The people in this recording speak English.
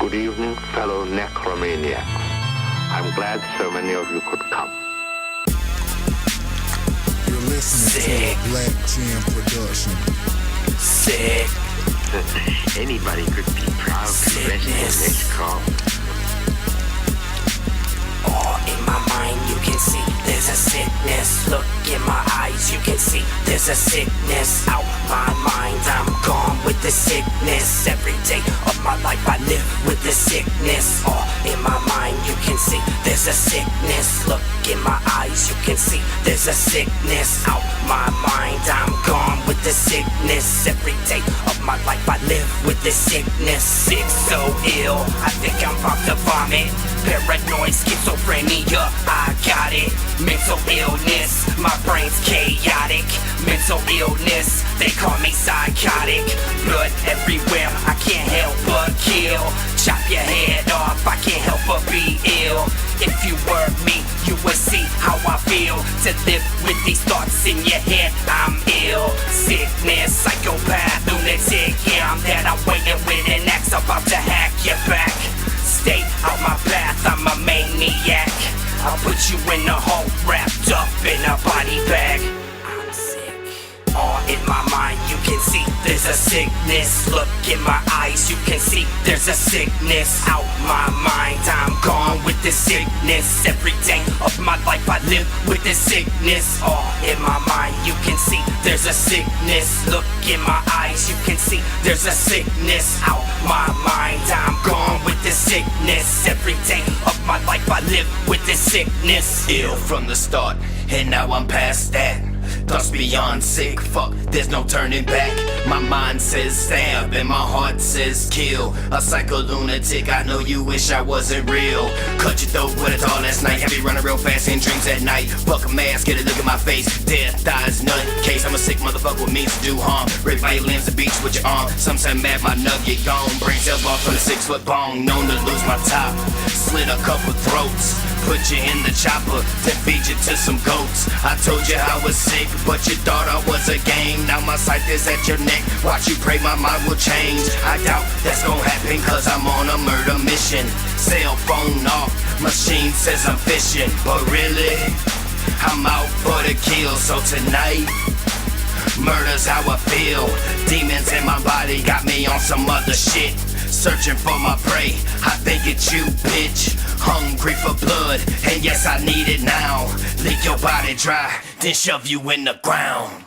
Good evening, fellow necromaniacs. I'm glad so many of you could come. You're listening Sick. to a Black Jam production. Sick. Anybody could be proud to rest in this calm. All in my mind you can see there's a sickness. Look in my eyes you can see there's a sickness. Out my mind I'm gone with the sickness. Every day of my life I live with the sickness. All in my mind you can see there's a sickness. Look in my eyes you can see there's a sickness. Out my mind I'm gone with the sickness. Every day of my life I live with the sickness. Sick so ill I think I'm about to vomit. Paranoid schizophrenia, I got it. Mental illness, my brain's chaotic. Mental illness, they call me psychotic. Blood everywhere, I can't help but kill. Chop your head off, I can't help but be ill. If you were me, you would see how I feel. To live with these thoughts in your head, I'm ill. Sickness, psychopath, lunatic. Yeah, I'm that, I'm waiting with an axe about to hack your back. Stay out my path, I'm a maniac. I'll put you in a hole wrapped up in a body bag. I'm sick. All in my mind you can see there's a sickness. Look in my eyes you can see there's a sickness. Out my mind I'm gone with the sickness. Every day of my life I live with the sickness. All in my mind you can see there's a sickness. Look in my eyes you can see there's a sickness. Out my mind I'm gone with the sickness. Every day of my life I live with the sickness. Ill from the start, and now I'm past that. Thoughts beyond sick, fuck, there's no turning back. My mind says stab and my heart says kill. A psycho lunatic, I know you wish I wasn't real. Cut your throat with a doll last night. Have you running real fast in dreams at night. Fuck a mask, get a look at my face. Death, thighs, nut case. I'm a sick motherfucker with means to do harm. Rip by your limbs, the beach with your arm. Sometimes mad, my nugget gone. Brain cells off from the 6-foot bong. Known to lose my top. Slit a couple throats. Put you in the chopper, then feed you to some goats. I told you I was sick, but you thought I was a game. Now my sight is at your neck, watch you pray my mind will change. I doubt that's gonna happen, cause I'm on a murder mission. Cell phone off, machine says I'm fishing. But really, I'm out for the kill. So tonight, murder's how I feel. Demons in my body got me on some other shit. Searching for my prey, I think it's you, bitch. Hungry for blood, and yes, I need it now. Lick your body dry, then shove you in the ground.